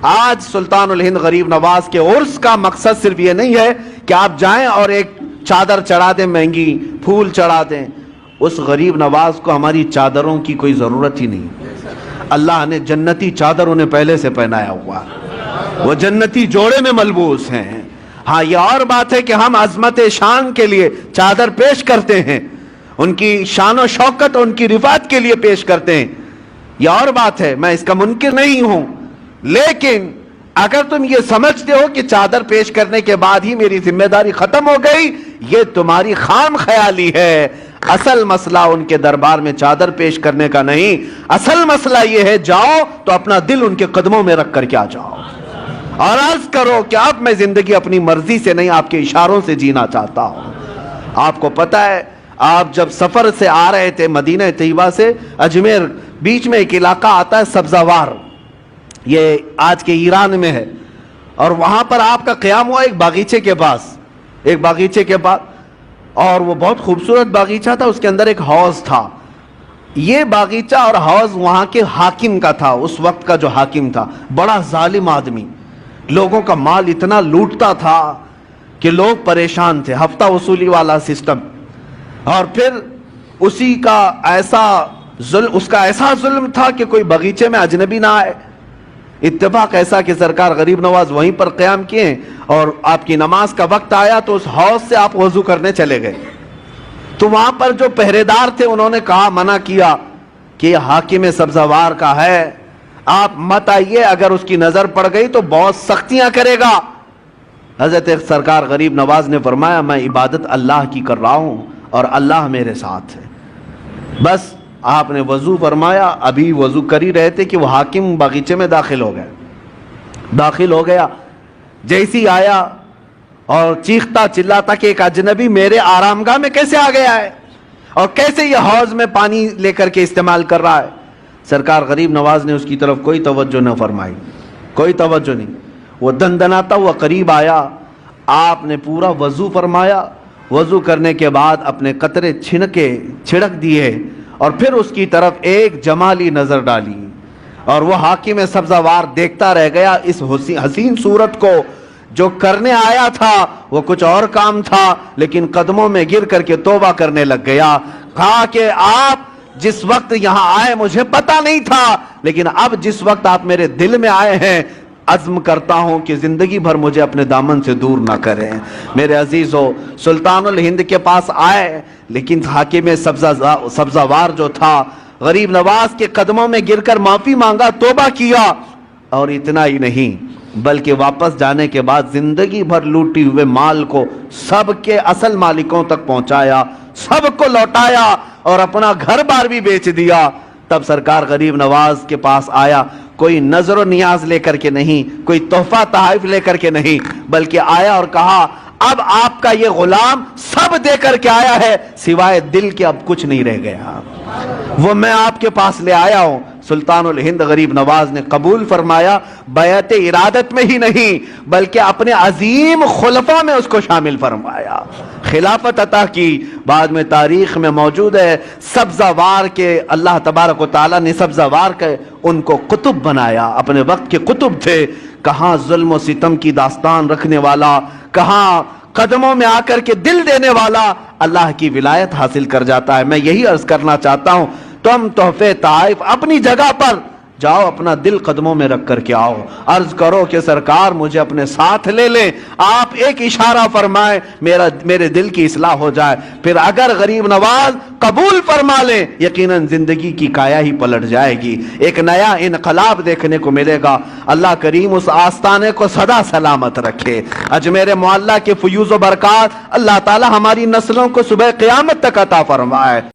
آج سلطان الہند غریب نواز کے عرس کا مقصد صرف یہ نہیں ہے کہ آپ جائیں اور ایک چادر چڑھا دیں مہنگی، پھول چڑھا دیں. اس غریب نواز کو ہماری چادروں کی کوئی ضرورت ہی نہیں. اللہ نے جنتی چادر انہیں پہلے سے پہنایا ہوا، وہ جنتی جوڑے میں ملبوس ہیں. ہاں یہ اور بات ہے کہ ہم عظمت شان کے لیے چادر پیش کرتے ہیں، ان کی شان و شوکت اور ان کی رفعت کے لیے پیش کرتے ہیں، یہ اور بات ہے، میں اس کا منکر نہیں ہوں. لیکن اگر تم یہ سمجھتے ہو کہ چادر پیش کرنے کے بعد ہی میری ذمہ داری ختم ہو گئی، یہ تمہاری خام خیالی ہے. اصل مسئلہ ان کے دربار میں چادر پیش کرنے کا نہیں، اصل مسئلہ یہ ہے جاؤ تو اپنا دل ان کے قدموں میں رکھ کر کے آ جاؤ اور عرض کرو کہ اب میں زندگی اپنی مرضی سے نہیں، آپ کے اشاروں سے جینا چاہتا ہوں. آپ کو پتہ ہے آپ جب سفر سے آ رہے تھے مدینہ طیبہ سے اجمیر، بیچ میں ایک علاقہ آتا ہے سبزوار، یہ آج کے ایران میں ہے، اور وہاں پر آپ کا قیام ہوا ایک باغیچے کے پاس، اور وہ بہت خوبصورت باغیچہ تھا. اس کے اندر ایک حوض تھا. یہ باغیچہ اور حوض وہاں کے حاکم کا تھا، اس وقت کا جو حاکم تھا، بڑا ظالم آدمی، لوگوں کا مال اتنا لوٹتا تھا کہ لوگ پریشان تھے، ہفتہ وصولی والا سسٹم. اور پھر اس کا ایسا ظلم تھا کہ کوئی باغیچے میں اجنبی نہ آئے. اتفاق ایسا کہ سرکار غریب نواز وہیں پر قیام کیے اور آپ کی نماز کا وقت آیا تو اس حوض سے آپ وضو کرنے چلے گئے. تو وہاں پر جو پہرے دار تھے انہوں نے کہا، منع کیا کہ یہ حاکم سبزوار کا ہے، آپ مت آئیے، اگر اس کی نظر پڑ گئی تو بہت سختیاں کرے گا. حضرت سرکار غریب نواز نے فرمایا میں عبادت اللہ کی کر رہا ہوں اور اللہ میرے ساتھ ہے. بس آپ نے وضو فرمایا، ابھی وضو کر ہی رہے تھے کہ وہ حاکم باغیچے میں داخل ہو گیا. جیسی آیا اور چیختا چلاتا کہ ایک اجنبی میرے آرام گاہ میں کیسے آ گیا ہے اور کیسے یہ حوض میں پانی لے کر کے استعمال کر رہا ہے. سرکار غریب نواز نے اس کی طرف کوئی توجہ نہ فرمائی، کوئی توجہ نہیں. وہ دندناتا ہوا قریب آیا، آپ نے پورا وضو فرمایا. وضو کرنے کے بعد اپنے قطرے چھڑک دیے اور پھر اس کی طرف ایک جمالی نظر ڈالی، اور وہ حاکم سبزوار دیکھتا رہ گیا اس حسین صورت کو. جو کرنے آیا تھا وہ کچھ اور کام تھا، لیکن قدموں میں گر کر کے توبہ کرنے لگ گیا. کہا کہ آپ جس وقت یہاں آئے مجھے پتا نہیں تھا، لیکن اب جس وقت آپ میرے دل میں آئے ہیں عزم کرتا ہوں کہ زندگی بھر مجھے اپنے دامن سے دور نہ کریں. میرے عزیزو، سلطان الہند کے پاس آئے، لیکن حاکم سبزوار جو تھا غریب نواز کے قدموں میں گر کر معافی مانگا، توبہ کیا. اور اتنا ہی نہیں بلکہ واپس جانے کے بعد زندگی بھر لوٹی ہوئے مال کو سب کے اصل مالکوں تک پہنچایا، سب کو لوٹایا اور اپنا گھر بار بھی بیچ دیا. تب سرکار غریب نواز کے پاس آیا، کوئی نظر و نیاز لے کر کے نہیں، کوئی تحفہ تحائف لے کر کے نہیں، بلکہ آیا اور کہا اب آپ کا یہ غلام سب دے کر کے آیا ہے، سوائے دل کے اب کچھ نہیں رہ گیا، وہ میں آپ کے پاس لے آیا ہوں. سلطان الہند غریب نواز نے قبول فرمایا، بیعت ارادت میں ہی نہیں بلکہ اپنے عظیم خلفاء میں اس کو شامل فرمایا، خلافت عطا کی. بعد میں تاریخ میں موجود ہے سبزوار کے اللہ تبارک و تعالیٰ نے سبزوار کے ان کو قطب بنایا، اپنے وقت کے قطب تھے. کہاں ظلم و ستم کی داستان رکھنے والا، کہاں قدموں میں آ کر کے دل دینے والا اللہ کی ولایت حاصل کر جاتا ہے. میں یہی عرض کرنا چاہتا ہوں، تم تحفے تحائف اپنی جگہ پر، جاؤ اپنا دل قدموں میں رکھ کر کے آؤ، عرض کرو کہ سرکار مجھے اپنے ساتھ لے لیں، آپ ایک اشارہ فرمائیں میرے دل کی اصلاح ہو جائے. پھر اگر غریب نواز قبول فرما لیں یقیناً زندگی کی کایا ہی پلٹ جائے گی، ایک نیا انقلاب دیکھنے کو ملے گا. اللہ کریم اس آستانے کو سدا سلامت رکھے. اجمیر معلیٰ کے فیوز و برکات اللہ تعالی ہماری نسلوں کو صبح قیامت تک عطا فرمائے.